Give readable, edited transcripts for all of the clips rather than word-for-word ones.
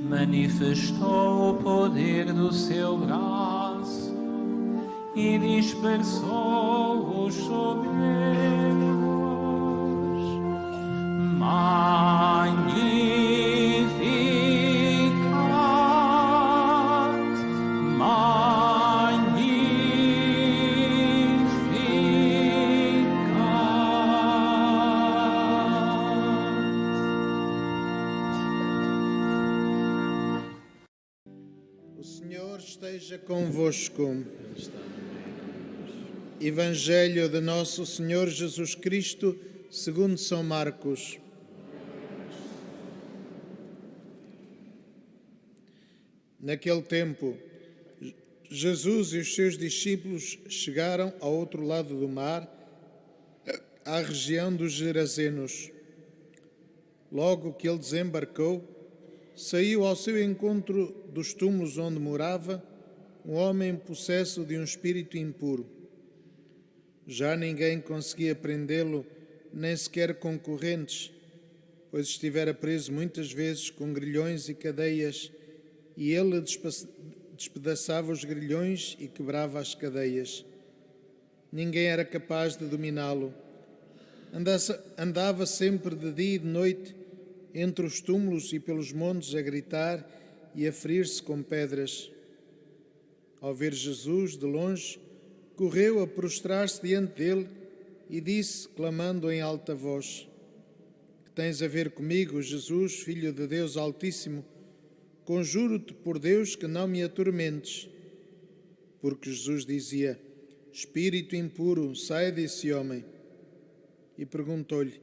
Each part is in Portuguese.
manifestou o poder do seu braço e dispersou os soberbos. O Senhor esteja convosco. Evangelho de Nosso Senhor Jesus Cristo, segundo São Marcos. Naquele tempo, Jesus e os seus discípulos chegaram ao outro lado do mar, à região dos Gerazenos. Logo que ele desembarcou, saiu ao seu encontro dos túmulos onde morava um homem possesso de um espírito impuro. Já ninguém conseguia prendê-lo, nem sequer concorrentes, pois estivera preso muitas vezes com grilhões e cadeias, e ele despedaçava os grilhões e quebrava as cadeias. Ninguém era capaz de dominá-lo. Andava sempre de dia e de noite entre os túmulos e pelos montes a gritar e a ferir-se com pedras. Ao ver Jesus de longe, correu a prostrar-se diante dele e disse, clamando em alta voz: "Que tens a ver comigo, Jesus, Filho de Deus Altíssimo? Conjuro-te por Deus que não me atormentes." Porque Jesus dizia: "Espírito impuro, sai desse homem." E perguntou-lhe: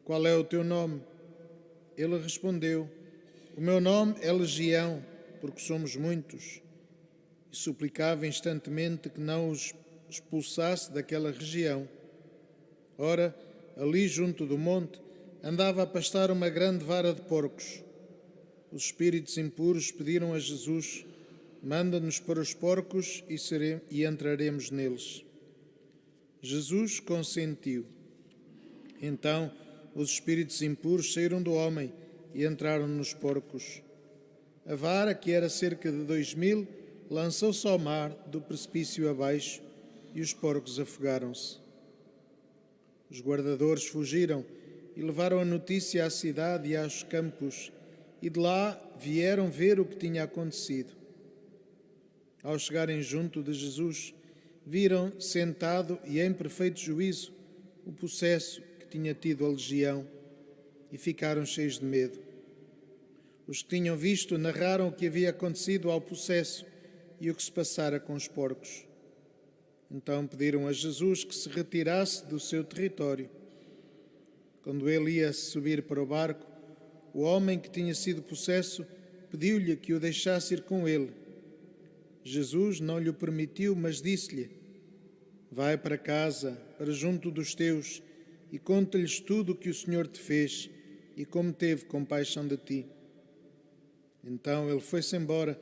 "Qual é o teu nome?" Ele respondeu: "O meu nome é Legião, porque somos muitos." E suplicava instantemente que não os expulsasse daquela região. Ora, ali junto do monte, andava a pastar uma grande vara de porcos. Os espíritos impuros pediram a Jesus: "Manda-nos para os porcos e entraremos neles." Jesus consentiu. Então os espíritos impuros saíram do homem e entraram nos porcos. A vara, que era cerca de 2000, lançou-se ao mar, do precipício abaixo, e os porcos afogaram-se. Os guardadores fugiram e levaram a notícia à cidade e aos campos, e de lá vieram ver o que tinha acontecido. Ao chegarem junto de Jesus, viram sentado e em perfeito juízo o possesso que tinha tido a legião, e ficaram cheios de medo. Os que tinham visto narraram o que havia acontecido ao possesso e o que se passara com os porcos. Então pediram a Jesus que se retirasse do seu território. Quando ele ia subir para o barco, o homem que tinha sido possesso pediu-lhe que o deixasse ir com ele. Jesus não lhe permitiu, mas disse-lhe: "Vai para casa, para junto dos teus, e conta-lhes tudo o que o Senhor te fez e como teve compaixão de ti." Então ele foi-se embora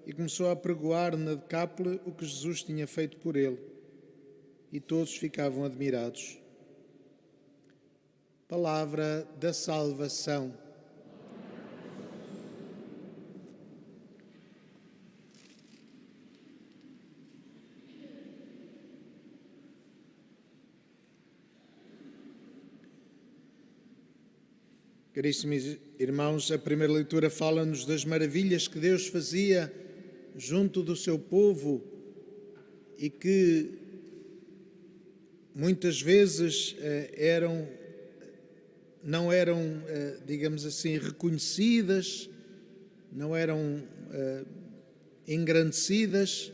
e começou a pregoar na Decápole o que Jesus tinha feito por ele. E todos ficavam admirados. Palavra da salvação. Caríssimos irmãos, a primeira leitura fala-nos das maravilhas que Deus fazia junto do seu povo e que muitas vezes não eram, digamos assim, reconhecidas, não eram engrandecidas,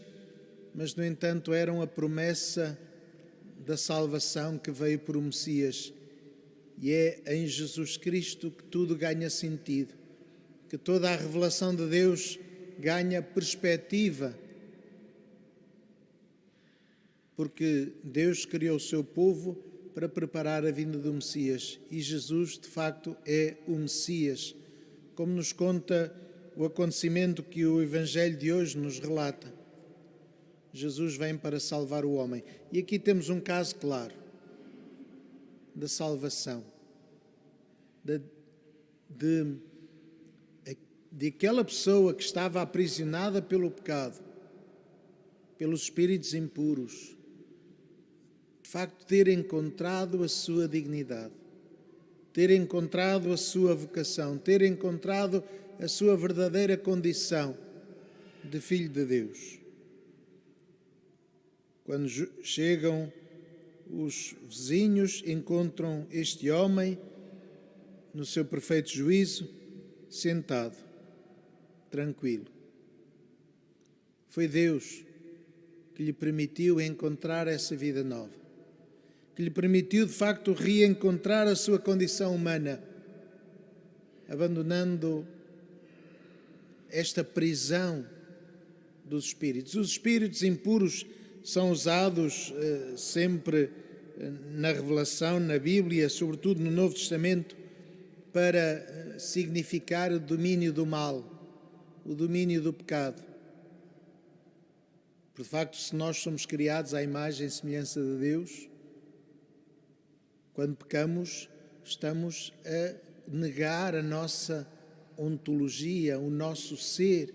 mas, no entanto, eram a promessa da salvação que veio por o Messias. E é em Jesus Cristo que tudo ganha sentido, que toda a revelação de Deus ganha perspectiva, porque Deus criou o seu povo para preparar a vinda do Messias, e Jesus, de facto, é o Messias, como nos conta o acontecimento que o Evangelho de hoje nos relata. Jesus vem para salvar o homem. E aqui temos um caso claro da salvação, de aquela pessoa que estava aprisionada pelo pecado, pelos espíritos impuros, de facto ter encontrado a sua dignidade, ter encontrado a sua vocação, ter encontrado a sua verdadeira condição de filho de Deus. Quando chegam os vizinhos, encontram este homem no seu perfeito juízo, sentado, tranquilo. Foi Deus que lhe permitiu encontrar essa vida nova, que lhe permitiu de facto reencontrar a sua condição humana, abandonando esta prisão dos espíritos. Os espíritos impuros são usados sempre na revelação, na Bíblia, sobretudo no Novo Testamento, para significar o domínio do mal, o domínio do pecado. Por facto, se nós somos criados à imagem e semelhança de Deus, quando pecamos, estamos a negar a nossa ontologia, o nosso ser,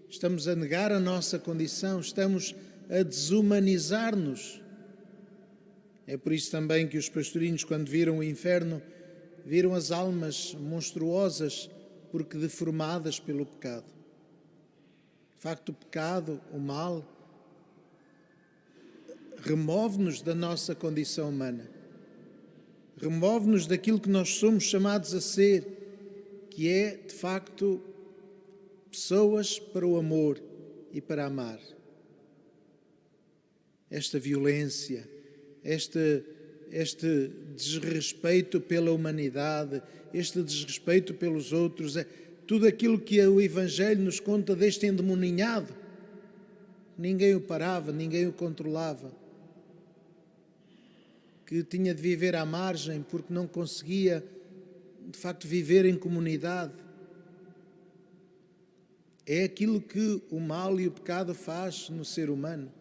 estamos a negar a nossa condição, estamos a desumanizar-nos. É por isso também que os pastorinhos, quando viram o inferno, viram as almas monstruosas porque deformadas pelo pecado. De facto, o pecado, o mal, remove-nos da nossa condição humana, remove-nos daquilo que nós somos chamados a ser, que é, de facto, pessoas para o amor e para amar. Esta violência, este desrespeito pela humanidade, este desrespeito pelos outros, tudo aquilo que o Evangelho nos conta deste endemoninhado. Ninguém o parava, ninguém o controlava, que tinha de viver à margem porque não conseguia, de facto, viver em comunidade. É aquilo que o mal e o pecado faz no ser humano.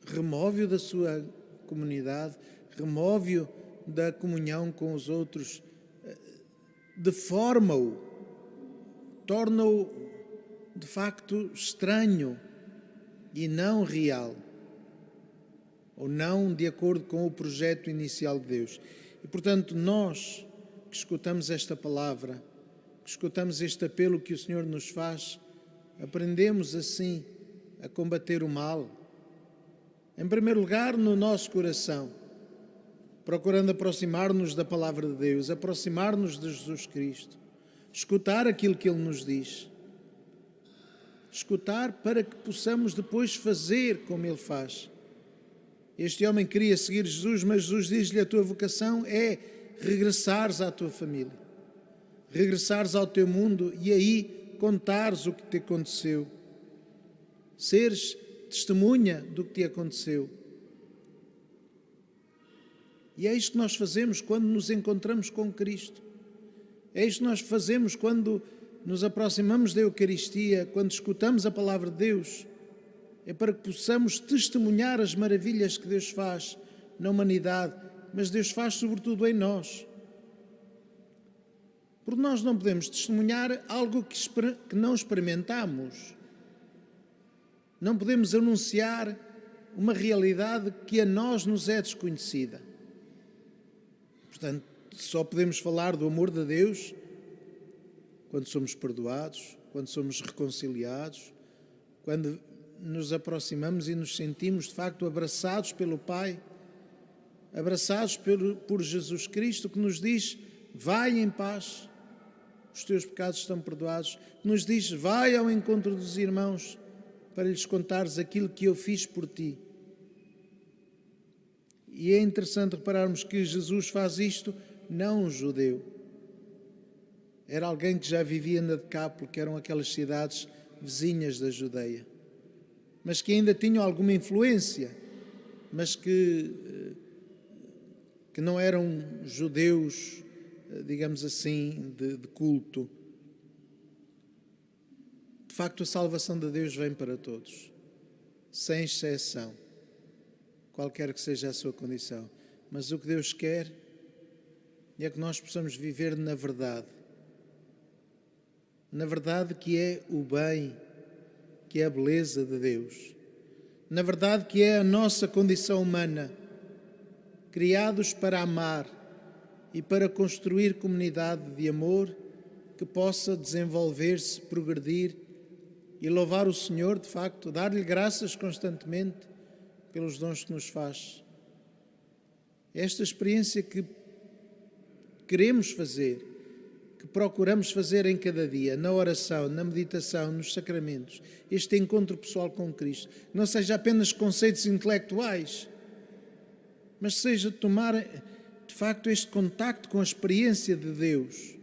Remove-o da sua comunidade, remove-o da comunhão com os outros, deforma-o, torna-o de facto estranho e não real, ou não de acordo com o projeto inicial de Deus. E portanto, nós que escutamos esta palavra, que escutamos este apelo que o Senhor nos faz, aprendemos assim a combater o mal. Em primeiro lugar, no nosso coração, procurando aproximar-nos da palavra de Deus, aproximar-nos de Jesus Cristo, escutar aquilo que Ele nos diz, escutar para que possamos depois fazer como Ele faz. Este homem queria seguir Jesus, mas Jesus diz-lhe: a tua vocação é regressares à tua família, regressares ao teu mundo e aí contares o que te aconteceu, seres testemunha do que te aconteceu. E é isto que nós fazemos quando nos encontramos com Cristo. É isto que nós fazemos quando nos aproximamos da Eucaristia, quando escutamos a palavra de Deus. É para que possamos testemunhar as maravilhas que Deus faz na humanidade, mas Deus faz sobretudo em nós. Porque nós não podemos testemunhar algo que não experimentamos. Não podemos anunciar uma realidade que a nós nos é desconhecida. Portanto, só podemos falar do amor de Deus quando somos perdoados, quando somos reconciliados, quando nos aproximamos e nos sentimos de facto abraçados pelo Pai, abraçados por Jesus Cristo, que nos diz: vai em paz, os teus pecados estão perdoados. Nos diz: vai ao encontro dos irmãos para lhes contares aquilo que eu fiz por ti. E é interessante repararmos que Jesus faz isto não um judeu. Era alguém que já vivia na Decápole, que eram aquelas cidades vizinhas da Judeia, mas que ainda tinham alguma influência, mas que não eram judeus, digamos assim, de culto. De facto, a salvação de Deus vem para todos, sem exceção, qualquer que seja a sua condição. Mas o que Deus quer é que nós possamos viver na verdade. na verdade que é o bem, que é a beleza de Deus, na verdade que é a nossa condição humana, criados para amar e para construir comunidade de amor que possa desenvolver-se, progredir e louvar o Senhor, de facto, dar-lhe graças constantemente pelos dons que nos faz. Esta experiência que queremos fazer, que procuramos fazer em cada dia, na oração, na meditação, nos sacramentos, este encontro pessoal com Cristo, não seja apenas conceitos intelectuais, mas seja tomar, de facto, este contacto com a experiência de Deus,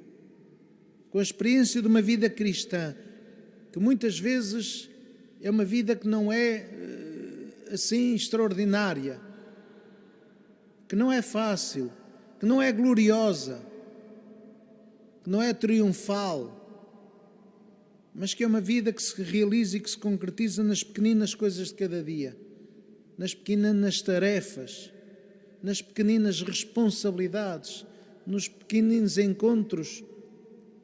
com a experiência de uma vida cristã, que muitas vezes é uma vida que não é assim extraordinária, que não é fácil, que não é gloriosa, que não é triunfal, mas que é uma vida que se realiza e que se concretiza nas pequeninas coisas de cada dia, nas pequenas tarefas, nas pequeninas responsabilidades, nos pequeninos encontros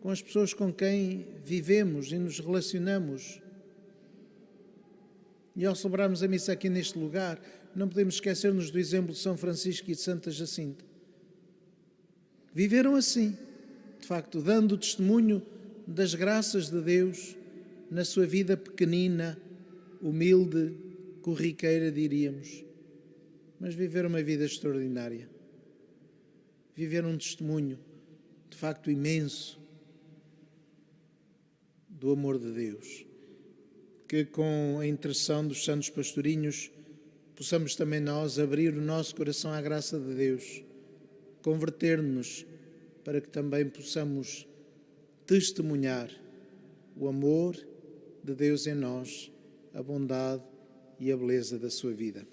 com as pessoas com quem vivemos e nos relacionamos. E ao celebrarmos a missa aqui neste lugar, não podemos esquecer-nos do exemplo de São Francisco e de Santa Jacinta. Viveram assim, de facto, dando testemunho das graças de Deus na sua vida pequenina, humilde, corriqueira, diríamos. Mas viveram uma vida extraordinária. Viveram um testemunho, de facto, imenso do amor de Deus. Que com a intercessão dos santos pastorinhos possamos também nós abrir o nosso coração à graça de Deus, converter-nos para que também possamos testemunhar o amor de Deus em nós, a bondade e a beleza da sua vida.